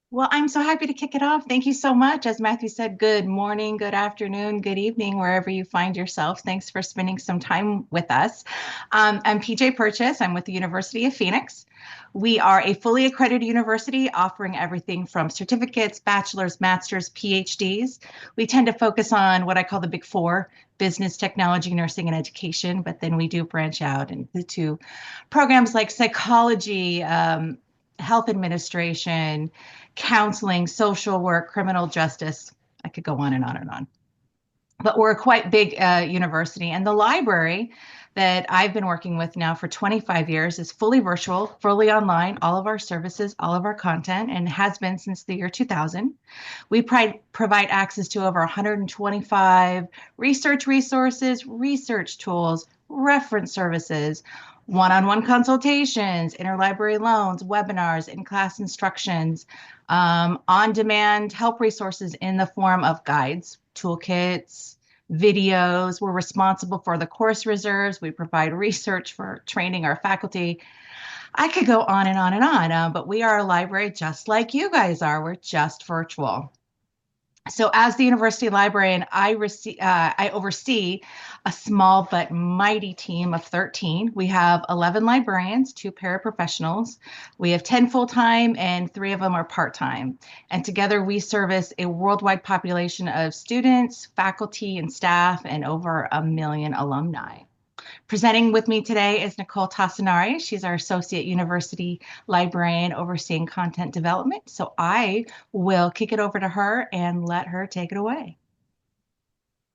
Well, I'm so happy to kick it off. Thank you so much. As Matthew said, good morning, good afternoon, good evening, wherever you find yourself. Thanks for spending some time with us. I'm PJ Purchase. I'm with the University of Phoenix. We are a fully accredited university offering everything from certificates, bachelor's, master's, PhDs. We tend to focus on what I call the big four: business, technology, nursing, and education. But then we do branch out into programs like psychology, health administration, counseling, social work, criminal justice. I could go on and on and on. But we're a quite big university, and the library that I've been working with now for 25 years is fully virtual, fully online, all of our services, all of our content, and has been since the year 2000. We provide access to over 125 research resources, research tools, reference services, one-on-one consultations, interlibrary loans, webinars, in-class instructions, on-demand help resources in the form of guides, toolkits, videos. We're responsible for the course reserves. We provide research for training our faculty. I could go on and on and on, but we are a library just like you guys are. We're just virtual. So, as the university librarian, I oversee a small but mighty team of 13. We have 11 librarians, two paraprofessionals. We have 10 full time, and three of them are part time. And together, we service a worldwide population of students, faculty, and staff, and over 1 million alumni. Presenting with me today is Nicole Tassinari. She's our Associate University Librarian overseeing content development. So I will kick it over to her and let her take it away.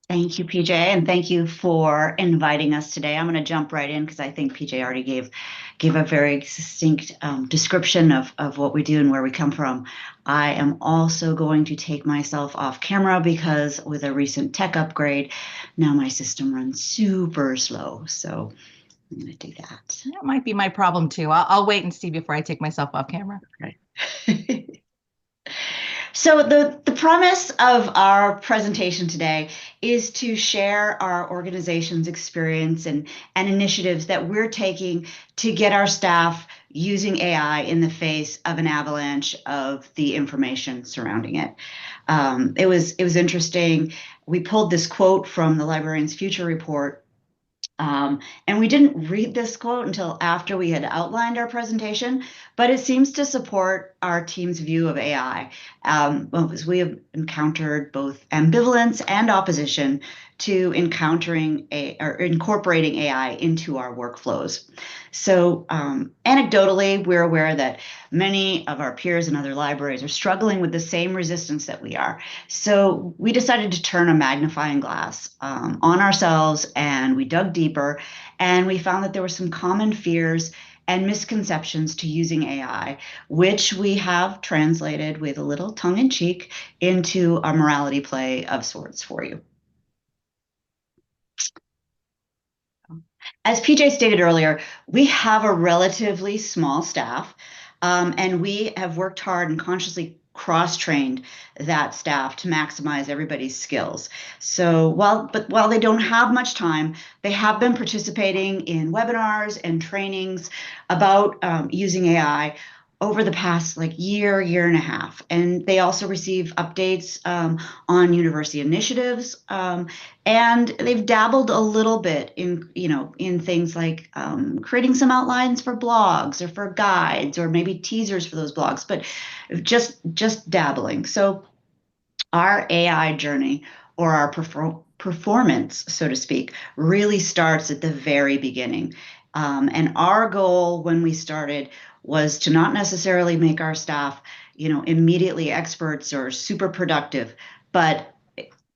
Thank you, PJ, and thank you for inviting us today. I'm going to jump right in because I think PJ already gave a very succinct description of what we do and where we come from. I am also going to take myself off camera because with a recent tech upgrade, now my system runs super slow. So I'm going to do that. That might be my problem too. I'll wait and see before I take myself off camera. Okay. So the premise of our presentation today is to share our organization's experience and initiatives that we're taking to get our staff using AI in the face of an avalanche of the information surrounding it. It was interesting. We pulled this quote from the Librarian's Future Report, and we didn't read this quote until after we had outlined our presentation, but it seems to support our team's view of AI. As we have encountered both ambivalence and opposition to incorporating AI into our workflows. So anecdotally, we're aware that many of our peers in other libraries are struggling with the same resistance that we are. So we decided to turn a magnifying glass on ourselves, and we dug deeper, and we found that there were some common fears and misconceptions to using AI, which we have translated with a little tongue in cheek into a morality play of sorts for you. As PJ stated earlier, we have a relatively small staff, and we have worked hard and consciously cross-trained that staff to maximize everybody's skills. So while they don't have much time, they have been participating in webinars and trainings about using AI over the past year and a half. And they also receive updates on university initiatives. And they've dabbled a little bit in things like creating some outlines for blogs or for guides or maybe teasers for those blogs, but just dabbling. So our AI journey, or our performance, so to speak, really starts at the very beginning. And our goal when we started was to not necessarily make our staff, immediately experts or super productive, but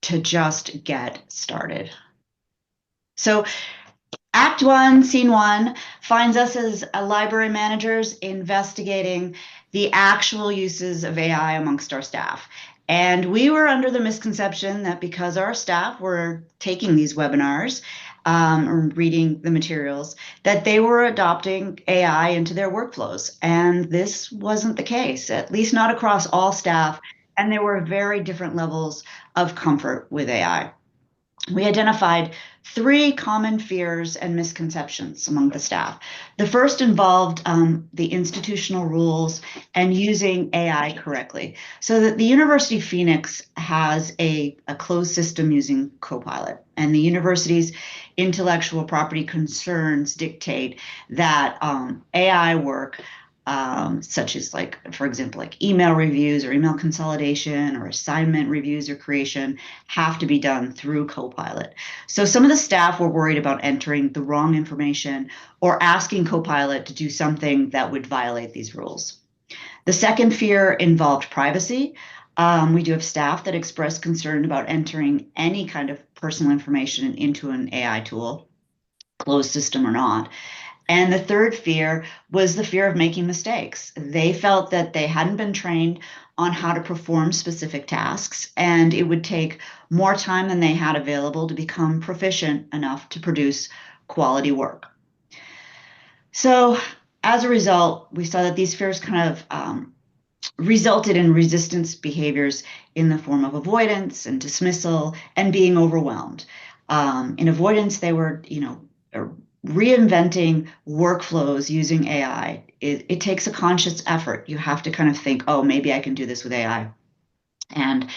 to just get started. So Act One, Scene One finds us as library managers investigating the actual uses of AI amongst our staff. And we were under the misconception that because our staff were taking these webinars or reading the materials, that they were adopting AI into their workflows. And this wasn't the case, at least not across all staff. And there were very different levels of comfort with AI. We identified three common fears and misconceptions among the staff. The first involved the institutional rules and using AI correctly. So that the University of Phoenix has a closed system using Copilot, and the university's intellectual property concerns dictate that AI work such as like, for example, like email reviews or email consolidation or assignment reviews or creation have to be done through Copilot. So some of the staff were worried about entering the wrong information or asking Copilot to do something that would violate these rules. The second fear involved privacy. We do have staff that express concern about entering any kind of personal information into an AI tool, closed system or not. And the third fear was the fear of making mistakes. They felt that they hadn't been trained on how to perform specific tasks, and it would take more time than they had available to become proficient enough to produce quality work. So, as a result, we saw that these fears kind of resulted in resistance behaviors in the form of avoidance and dismissal and being overwhelmed. In avoidance, they were, reinventing workflows using AI. It takes a conscious effort. You have to kind of think, oh, maybe I can do this with AI. And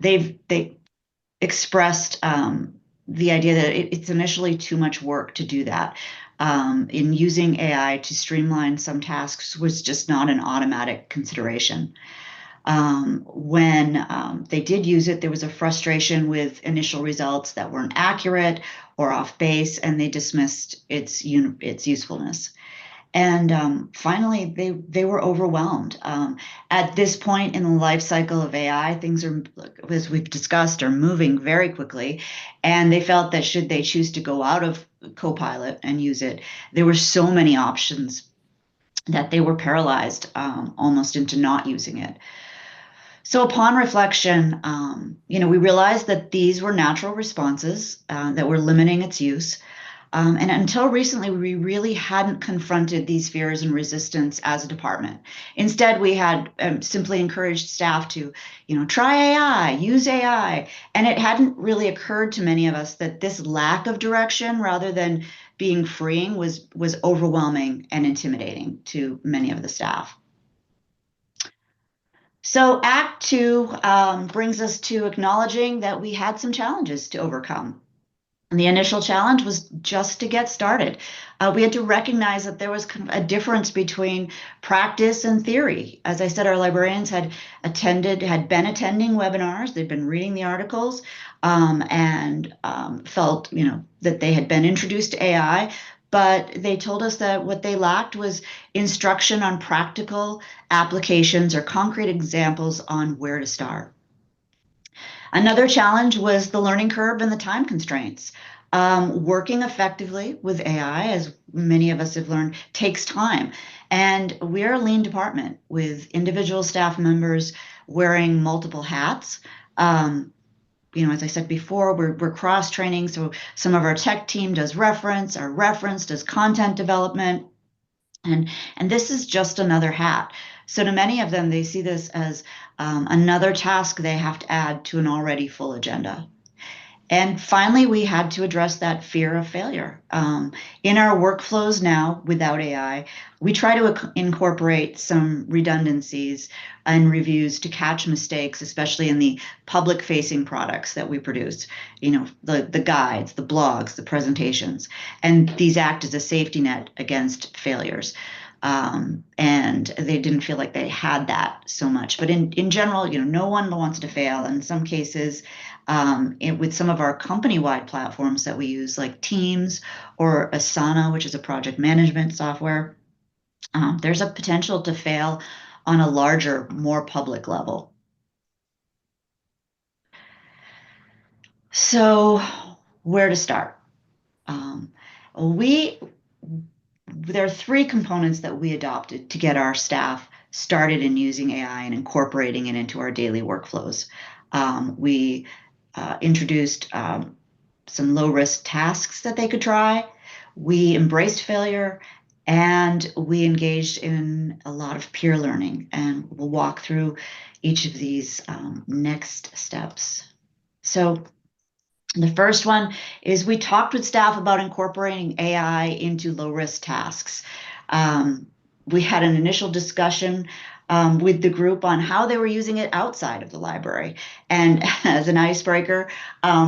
they expressed the idea that it's initially too much work to do that. In using AI to streamline some tasks was just not an automatic consideration. When they did use it, there was a frustration with initial results that weren't accurate or off base, and they dismissed its usefulness. And finally, they were overwhelmed. At this point in the life cycle of AI, things are, as we've discussed, are moving very quickly, and they felt that should they choose to go out of Copilot and use it, there were so many options that they were paralyzed almost into not using it. So upon reflection, we realized that these were natural responses that were limiting its use. And until recently, we really hadn't confronted these fears and resistance as a department. Instead, we had simply encouraged staff to, try AI, use AI. And it hadn't really occurred to many of us that this lack of direction, rather than being freeing, was overwhelming and intimidating to many of the staff. So Act Two brings us to acknowledging that we had some challenges to overcome. And the initial challenge was just to get started. We had to recognize that there was kind of a difference between practice and theory. As I said, our librarians had been attending webinars, they'd been reading the articles, and felt, that they had been introduced to AI, but they told us that what they lacked was instruction on practical applications or concrete examples on where to start. Another challenge was the learning curve and the time constraints. Working effectively with AI, as many of us have learned, takes time. And we're a lean department with individual staff members wearing multiple hats. As I said before, we're cross-training. So some of our tech team does reference, our reference does content development. And this is just another hat. So to many of them, they see this as another task they have to add to an already full agenda. And finally, we had to address that fear of failure. In our workflows now, without AI, we try to incorporate some redundancies and reviews to catch mistakes, especially in the public-facing products that we produce, the guides, the blogs, the presentations. And these act as a safety net against failures. And they didn't feel like they had that so much. But in general, no one wants to fail. In some cases, with some of our company-wide platforms that we use, like Teams or Asana, which is a project management software, there's a potential to fail on a larger, more public level. So where to start? There are three components that we adopted to get our staff started in using AI and incorporating it into our daily workflows. We introduced some low-risk tasks that they could try. We embraced failure, and we engaged in a lot of peer learning. And we'll walk through each of these next steps. So The first one is we talked with staff about incorporating AI into low-risk tasks. Um, we had an initial discussion with the group on how they were using it outside of the library. And as an icebreaker,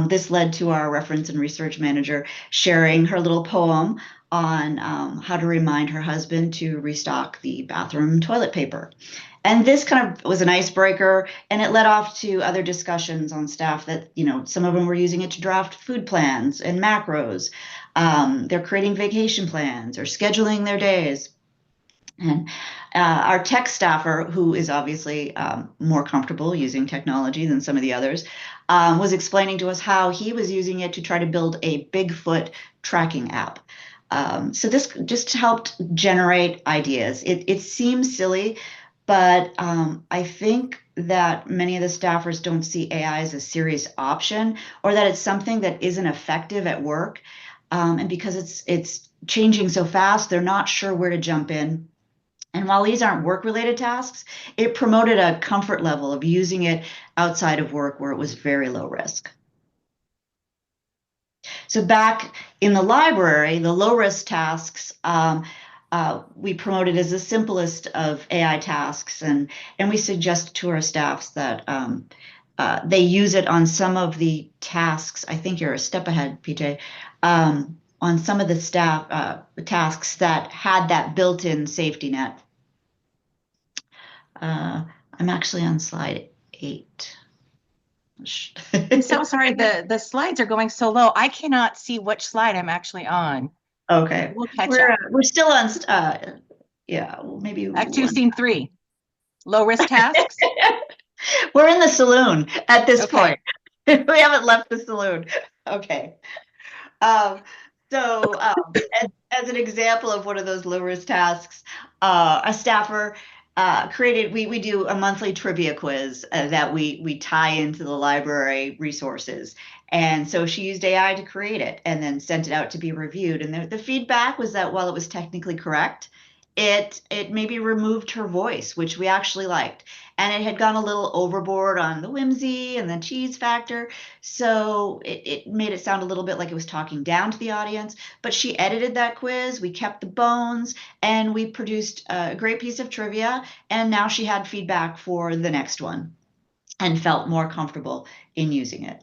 this led to our reference and research manager sharing her little poem on how to remind her husband to restock the bathroom toilet paper. And this kind of was an icebreaker, and it led off to other discussions on staff that, some of them were using it to draft food plans and macros. They're creating vacation plans or scheduling their days. And our tech staffer, who is obviously more comfortable using technology than some of the others, was explaining to us how he was using it to try to build a Bigfoot tracking app. So this just helped generate ideas. It seems silly, but I think that many of the staffers don't see AI as a serious option, or that it's something that isn't effective at work. And because it's changing so fast, they're not sure where to jump in. And while these aren't work-related tasks, it promoted a comfort level of using it outside of work where it was very low risk. So back in the library, the low-risk tasks we promoted as the simplest of AI tasks, and we suggested to our staffs that they use it on some of the tasks. I think you're a step ahead, PJ. On some of the staff tasks that had that built-in safety net. I'm actually on slide 8. I'm so sorry. The slides are going so low. I cannot see which slide I'm actually on. Okay, We'll catch up. we're still on. Yeah, well, maybe Act 2, one. Scene 3. Low risk tasks. We're in the saloon at this Okay. point. We haven't left the saloon. Okay. Um, so as an example of one of those low risk tasks, a staffer created, we do a monthly trivia quiz that we tie into the library resources. And so she used AI to create it and then sent it out to be reviewed. And the feedback was that while it was technically correct, it maybe removed her voice, which we actually liked. And it had gone a little overboard on the whimsy and the cheese factor. So it made it sound a little bit like it was talking down to the audience. But she edited that quiz. We kept the bones and we produced a great piece of trivia. And now she had feedback for the next one and felt more comfortable in using it.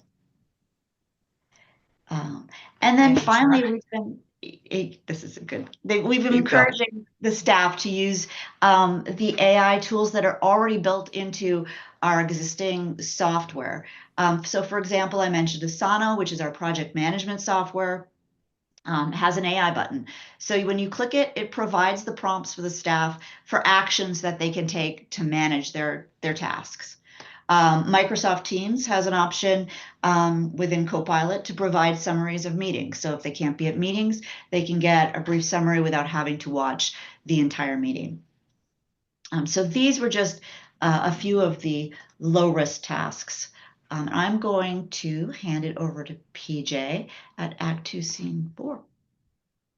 And then finally, we've been, this is good. We've been encouraging the staff to use the AI tools that are already built into our existing software. So for example, I mentioned Asana, which is our project management software. Has an AI button. So when you click it, it provides the prompts for the staff for actions that they can take to manage their tasks. Microsoft Teams has an option within Copilot to provide summaries of meetings. So if they can't be at meetings, they can get a brief summary without having to watch the entire meeting. So these were just a few of the low-risk tasks. I'm going to hand it over to PJ at Act 2, Scene 4.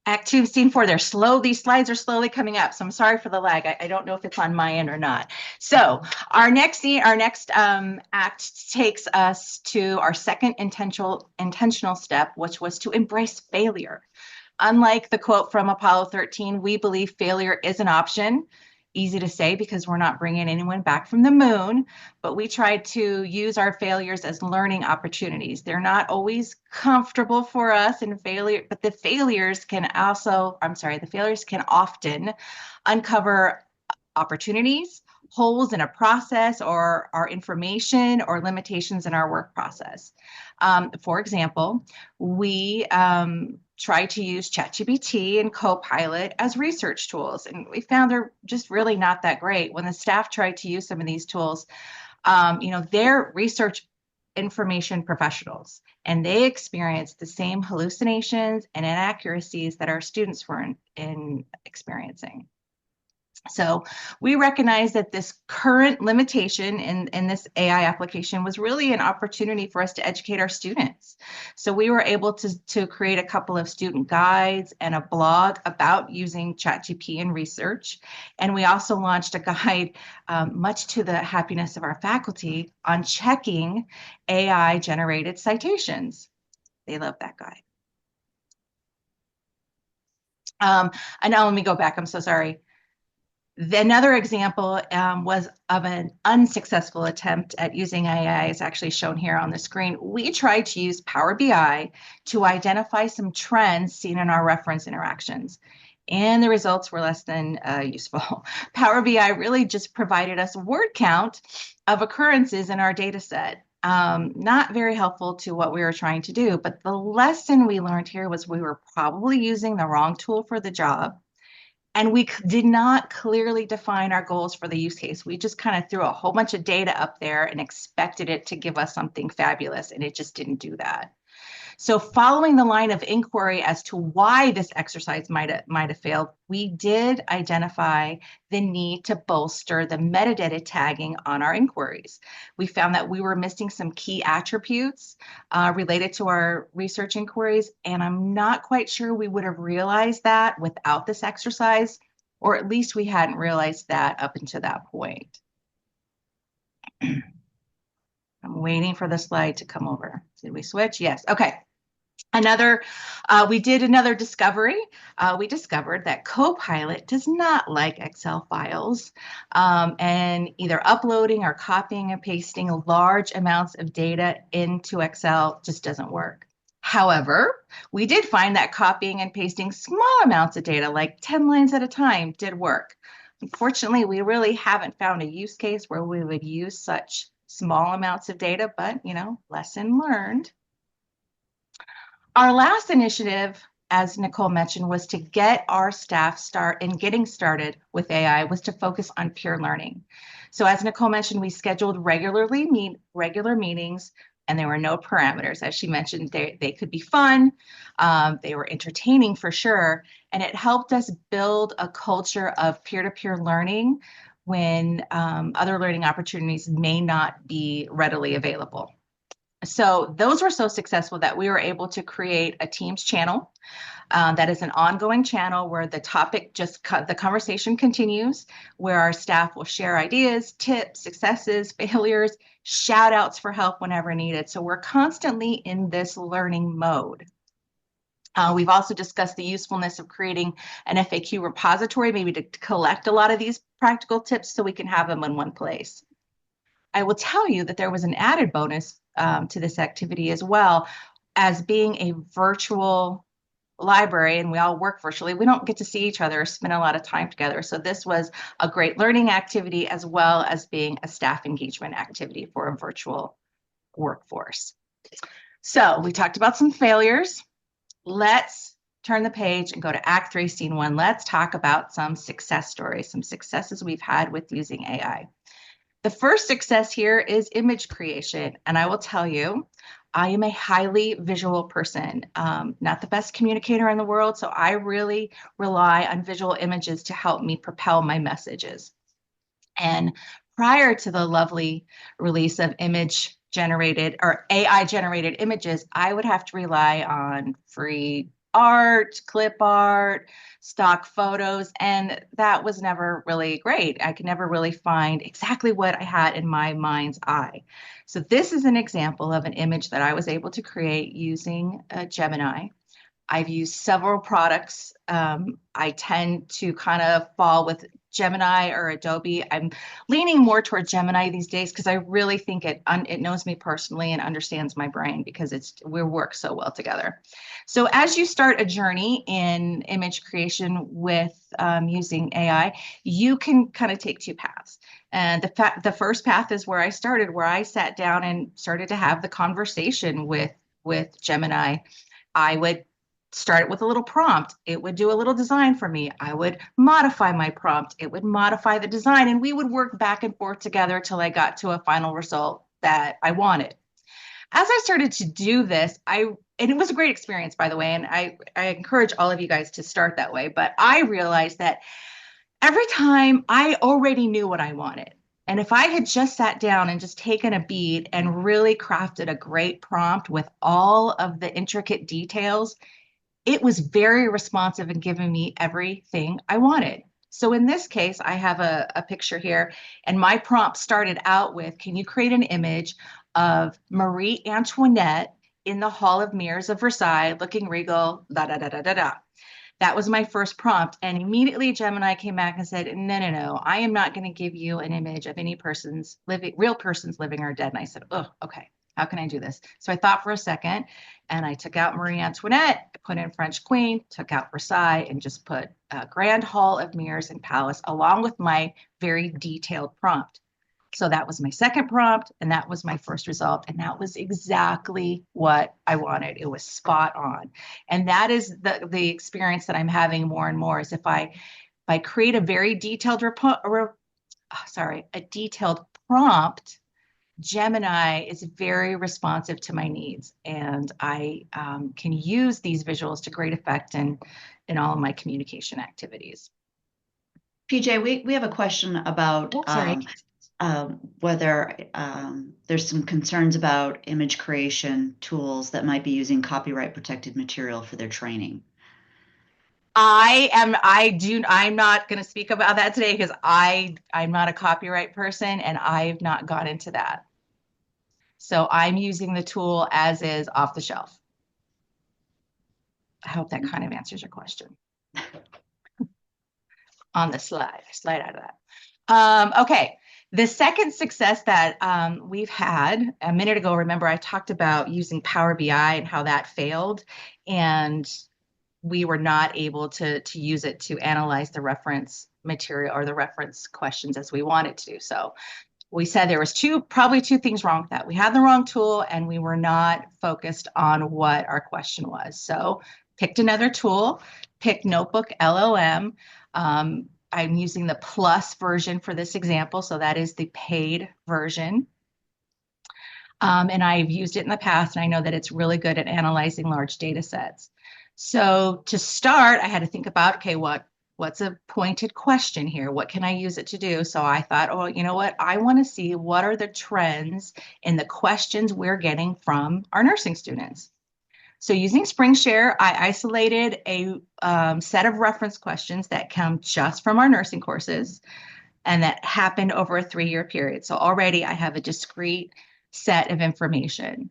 Act 2, Scene 4. They're slow. These slides are slowly coming up. So I'm sorry for the lag. I don't know if it's on my end or not. So our next scene, act takes us to our second intentional step, which was to embrace failure. Unlike the quote from Apollo 13, we believe failure is an option. Easy to say because we're not bringing anyone back from the moon, but we try to use our failures as learning opportunities. They're not always comfortable for us in failure, but the failures can often uncover opportunities, holes in a process or our information or limitations in our work process. For example, we try to use ChatGPT and Copilot as research tools, and we found they're just really not that great. When the staff tried to use some of these tools, they're research information professionals, and they experienced the same hallucinations and inaccuracies that our students were experiencing. So we recognize that this current limitation in this AI application was really an opportunity for us to educate our students. So we were able to create a couple of student guides and a blog about using ChatGPT in research. And we also launched a guide, much to the happiness of our faculty, on checking AI-generated citations. They love that guy. And now let me go back. I'm so sorry. Another example was of an unsuccessful attempt at using AI, is actually shown here on the screen. We tried to use Power BI to identify some trends seen in our reference interactions, and the results were less than useful. Power BI really just provided us a word count of occurrences in our data set. Not very helpful to what we were trying to do, but the lesson we learned here was we were probably using the wrong tool for the job. And we did not clearly define our goals for the use case. We just kind of threw a whole bunch of data up there and expected it to give us something fabulous, and it just didn't do that. So following the line of inquiry as to why this exercise might have failed, we did identify the need to bolster the metadata tagging on our inquiries. We found that we were missing some key attributes related to our research inquiries, and I'm not quite sure we would have realized that without this exercise, or at least we hadn't realized that up until that point. I'm waiting for the slide to come over. Did we switch? Yes. Okay. We did another discovery. We discovered that Copilot does not like Excel files, and either uploading or copying and pasting large amounts of data into Excel just doesn't work. However, we did find that copying and pasting small amounts of data, like 10 lines at a time, did work. Unfortunately, we really haven't found a use case where we would use such small amounts of data, but, lesson learned. Our last initiative, as Nicole mentioned, was to get our staff getting started with AI, was to focus on peer learning. So as Nicole mentioned, we scheduled regular meetings, and there were no parameters. As she mentioned, they could be fun, they were entertaining for sure, and it helped us build a culture of peer-to-peer learning when other learning opportunities may not be readily available. So those were so successful that we were able to create a Teams channel that is an ongoing channel where the topic the conversation continues, where our staff will share ideas, tips, successes, failures, shout outs for help whenever needed. So we're constantly in this learning mode. We've also discussed the usefulness of creating an FAQ repository, maybe to collect a lot of these practical tips so we can have them in one place. I will tell you that there was an added bonus to this activity as well. As being a virtual library and we all work virtually, we don't get to see each other or spend a lot of time together. So this was a great learning activity as well as being a staff engagement activity for a virtual workforce. So we talked about some failures. Let's turn the page and go to Act 3, Scene 1. Let's talk about some success stories, some successes we've had with using AI. The first success here is image creation. And I will tell you, I am a highly visual person, not the best communicator in the world. So I really rely on visual images to help me propel my messages. And prior to the lovely release of image generated or AI generated images, I would have to rely on free art, clip art, stock photos, and that was never really great. I could never really find exactly what I had in my mind's eye. So this is an example of an image that I was able to create using Gemini. I've used several products. I tend to kind of fall with Gemini or Adobe. I'm leaning more toward Gemini these days because I really think it knows me personally and understands my brain because we work so well together. So as you start a journey in image creation with using AI, you can kind of take two paths. And the first path is where I started, where I sat down and started to have the conversation with Gemini. I would start it with a little prompt. It would do a little design for me. I would modify my prompt. It would modify the design, and we would work back and forth together till I got to a final result that I wanted. As I started to do this, and it was a great experience, by the way, and I encourage all of you guys to start that way, but I realized that every time I already knew what I wanted. And if I had just sat down and just taken a beat and really crafted a great prompt with all of the intricate details, it was very responsive and giving me everything I wanted. So in this case, I have a picture here, and my prompt started out with, can you create an image of Marie Antoinette in the Hall of Mirrors of Versailles, looking regal, da da da da da da. That was my first prompt. And immediately Gemini came back and said, no, no, no, I am not going to give you an image of any person's living, real person's living or dead. And I said, oh, okay, how can I do this? So I thought for a second and I took out Marie Antoinette, put in French Queen, took out Versailles and just put Grand Hall of Mirrors and Palace along with my very detailed prompt. So that was my second prompt, and that was my first result. And that was exactly what I wanted. It was spot on. And that is the experience that I'm having more and more is if I create a very detailed a detailed prompt, Gemini is very responsive to my needs. And I can use these visuals to great effect in all of my communication activities. PJ, we have a question about whether there's some concerns about image creation tools that might be using copyright protected material for their training. I'm not going to speak about that today because I'm not a copyright person and I've not gone into that. So I'm using the tool as is off the shelf. I hope that kind of answers your question. On the slide out of that. Okay. The second success that we've had a minute ago, remember I talked about using Power BI and how that failed, and we were not able to use it to analyze the reference material or the reference questions as we wanted to. So we said there was probably two things wrong with that. We had the wrong tool and we were not focused on what our question was. So picked another tool, picked Notebook LLM. I'm using the plus version for this example. So that is the paid version. And I've used it in the past and I know that it's really good at analyzing large data sets. So to start, I had to think about, okay, what's a pointed question here? What can I use it to do? So I thought, oh, you know what? I want to see what are the trends in the questions we're getting from our nursing students. So using SpringShare, I isolated a set of reference questions that come just from our nursing courses and that happened over a 3-year period. So already I have a discrete set of information.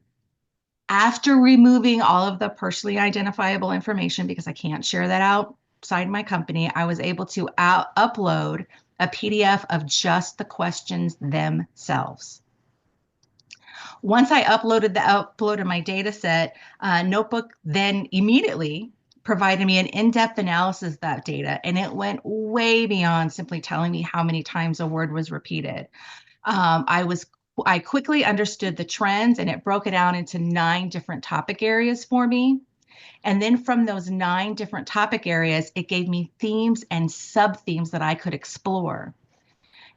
After removing all of the personally identifiable information, because I can't share that outside my company, I was able to upload a PDF of just the questions themselves. Once I uploaded my data set, Notebook then immediately provided me an in-depth analysis of that data, and it went way beyond simply telling me how many times a word was repeated. I quickly understood the trends and it broke it down into 9 different topic areas for me. And then from those 9 different topic areas, it gave me themes and sub-themes that I could explore.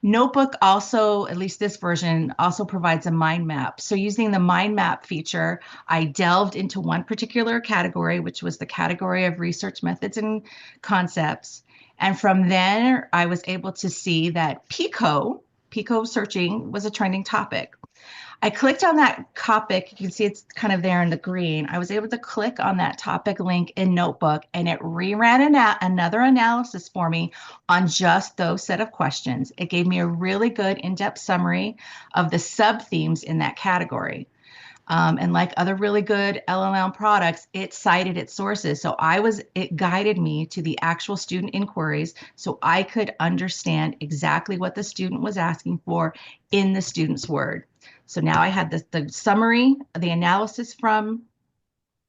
Notebook also, at least this version, also provides a mind map. So using the mind map feature, I delved into one particular category, which was the category of research methods and concepts. And from there, I was able to see that PICO searching was a trending topic. I clicked on that topic. You can see it's kind of there in the green. I was able to click on that topic link in Notebook and it reran another analysis for me on just those set of questions. It gave me a really good in-depth summary of the sub-themes in that category. And like other really good LLM products, it cited its sources. So it guided me to the actual student inquiries so I could understand exactly what the student was asking for in the student's word. So now I had the summary, the analysis from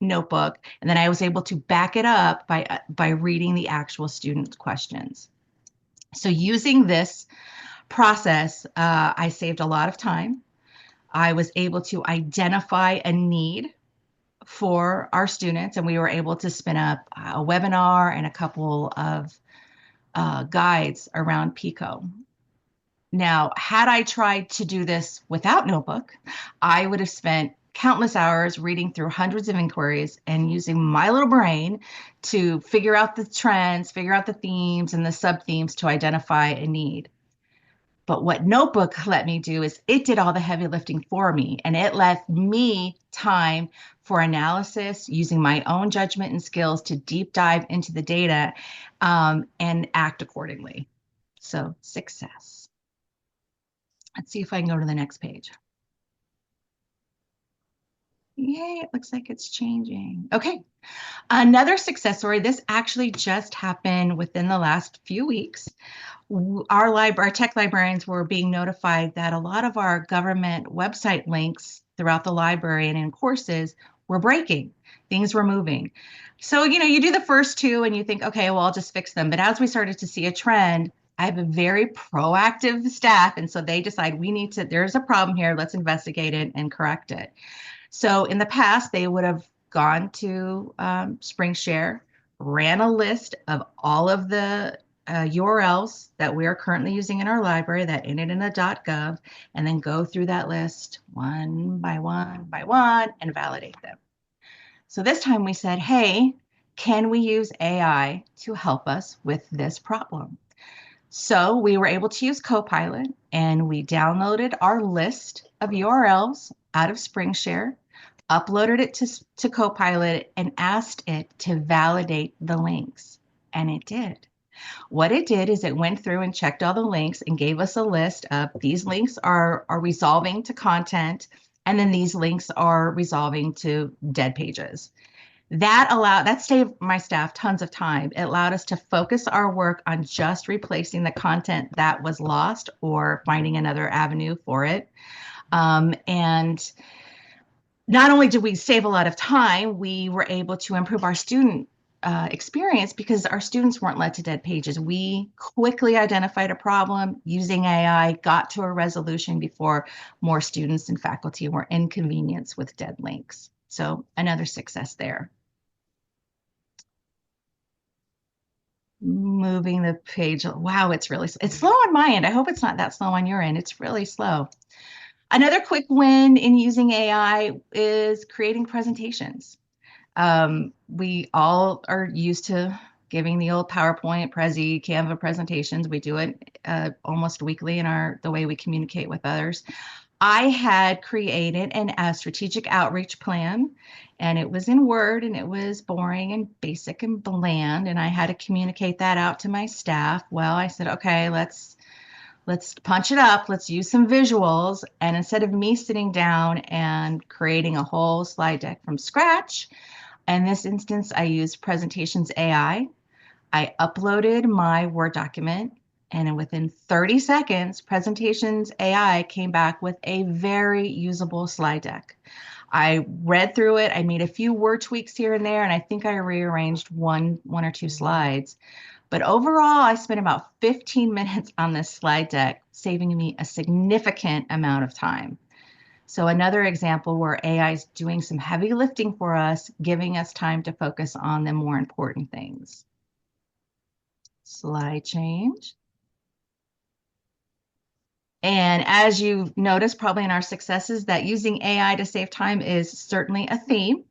Notebook, and then I was able to back it up by reading the actual student questions. So using this process, I saved a lot of time. I was able to identify a need for our students, and we were able to spin up a webinar and a couple of guides around PICO. Now, had I tried to do this without Notebook, I would have spent countless hours reading through hundreds of inquiries and using my little brain to figure out the trends, figure out the themes and the sub-themes to identify a need. But what Notebook let me do is it did all the heavy lifting for me, and it left me time for analysis using my own judgment and skills to deep dive into the data and act accordingly. So success. Let's see if I can go to the next page. Yay, it looks like it's changing. Okay. Another success story. This actually just happened within the last few weeks. Our tech librarians were being notified that a lot of our government website links throughout the library and in courses were breaking. Things were moving. So, you do the first two and you think, okay, well, I'll just fix them. But as we started to see a trend, I have a very proactive staff. And so they decide there's a problem here. Let's investigate it and correct it. So in the past, they would have gone to SpringShare, ran a list of all of the URLs that we are currently using in our library that ended in a .gov, and then go through that list one by one, and validate them. So this time we said, hey, can we use AI to help us with this problem? So we were able to use Copilot, and we downloaded our list of URLs out of SpringShare, uploaded it to Copilot, and asked it to validate the links. And it did. What it did is it went through and checked all the links and gave us a list of these links are resolving to content, and then these links are resolving to dead pages. That saved my staff tons of time. It allowed us to focus our work on just replacing the content that was lost or finding another avenue for it. And not only did we save a lot of time, we were able to improve our student experience because our students weren't led to dead pages. We quickly identified a problem using AI, got to a resolution before more students and faculty were inconvenienced with dead links. So another success there. Moving the page. Wow, it's slow on my end. I hope it's not that slow on your end. It's really slow. Another quick win in using AI is creating presentations. We all are used to giving the old PowerPoint, Prezi, Canva presentations. We do it almost weekly in the way we communicate with others. I had created a strategic outreach plan, and it was in Word, and it was boring and basic and bland, and I had to communicate that out to my staff. Well, I said, okay, let's punch it up. Let's use some visuals. And instead of me sitting down and creating a whole slide deck from scratch, in this instance, I used Presentations AI. I uploaded my Word document, and within 30 seconds, Presentations AI came back with a very usable slide deck. I read through it. I made a few word tweaks here and there, and I think I rearranged one or two slides. But overall, I spent about 15 minutes on this slide deck, saving me a significant amount of time. So another example where AI is doing some heavy lifting for us, giving us time to focus on the more important things. Slide change. And as you noticed probably in our successes, that using AI to save time is certainly a theme.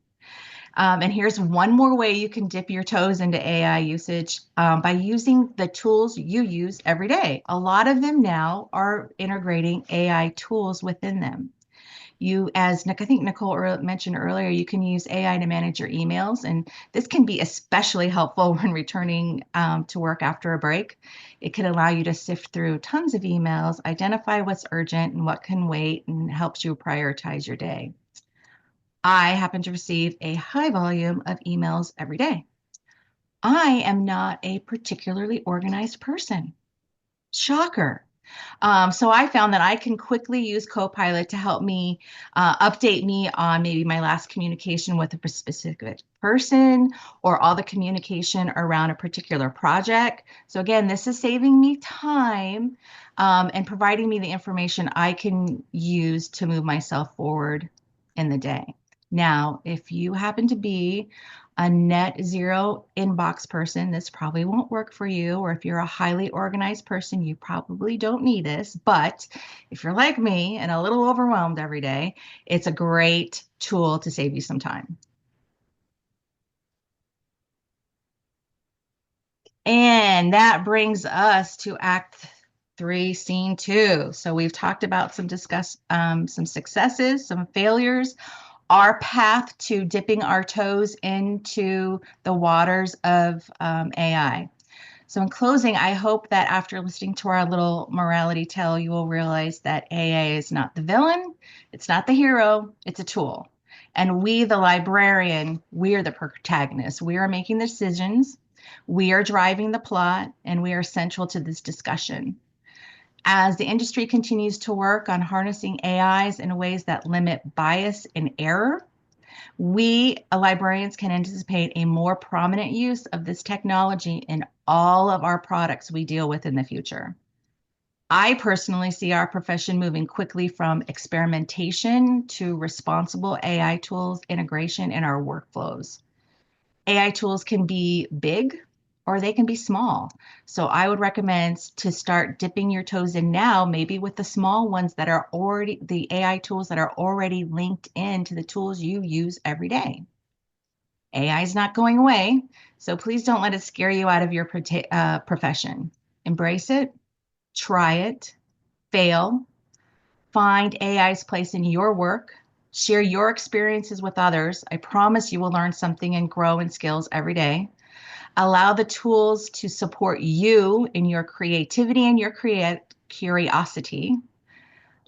And here's one more way you can dip your toes into AI usage by using the tools you use every day. A lot of them now are integrating AI tools within them. As I think Nicole mentioned earlier, you can use AI to manage your emails, and this can be especially helpful when returning to work after a break. It can allow you to sift through tons of emails, identify what's urgent and what can wait, and helps you prioritize your day. I happen to receive a high volume of emails every day. I am not a particularly organized person. Shocker. So I found that I can quickly use Copilot to help me update me on maybe my last communication with a specific person or all the communication around a particular project. So again, this is saving me time and providing me the information I can use to move myself forward in the day. Now, if you happen to be a net zero inbox person, this probably won't work for you. Or if you're a highly organized person, you probably don't need this. But if you're like me and a little overwhelmed every day, it's a great tool to save you some time. And that brings us to Act 3, Scene 2. So we've talked about some successes, some failures, our path to dipping our toes into the waters of AI. So in closing, I hope that after listening to our little morality tale, you will realize that AI is not the villain, it's not the hero, it's a tool. And we, the librarian, we are the protagonists. We are making the decisions, we are driving the plot, and we are central to this discussion. As the industry continues to work on harnessing AIs in ways that limit bias and error, we librarians can anticipate a more prominent use of this technology in all of our products we deal with in the future. I personally see our profession moving quickly from experimentation to responsible AI tools integration in our workflows. AI tools can be big or they can be small. So I would recommend to start dipping your toes in now, maybe with the small ones that are already the AI tools that are already linked into the tools you use every day. AI is not going away, so please don't let it scare you out of your profession. Embrace it, try it, fail, find AI's place in your work, share your experiences with others. I promise you will learn something and grow in skills every day. Allow the tools to support you in your creativity and your curiosity.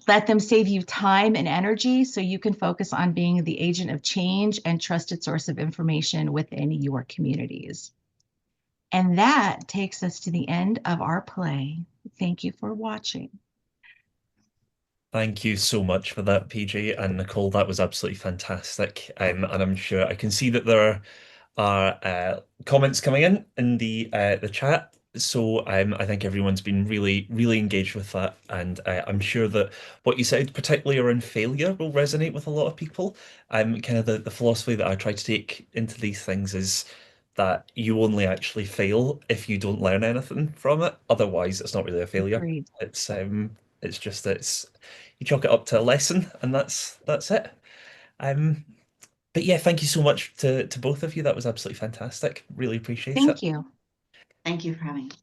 Let them save you time and energy so you can focus on being the agent of change and trusted source of information within your communities. And that takes us to the end of our play. Thank you for watching. Thank you so much for that, PJ and Nicole. That was absolutely fantastic. And I'm sure I can see that there are comments coming in the chat. So I think everyone's been really engaged with that, and I'm sure that what you said, particularly around failure, will resonate with a lot of people. Kind of the philosophy that I try to take into these things is that you only actually fail if you don't learn anything from it. Otherwise, it's not really a failure. Agreed. It's just that it's you chalk it up to a lesson, and that's it. Um, but yeah, thank you so much to both of you. That was absolutely fantastic. Really appreciate it. Thank you. Thank you for having us.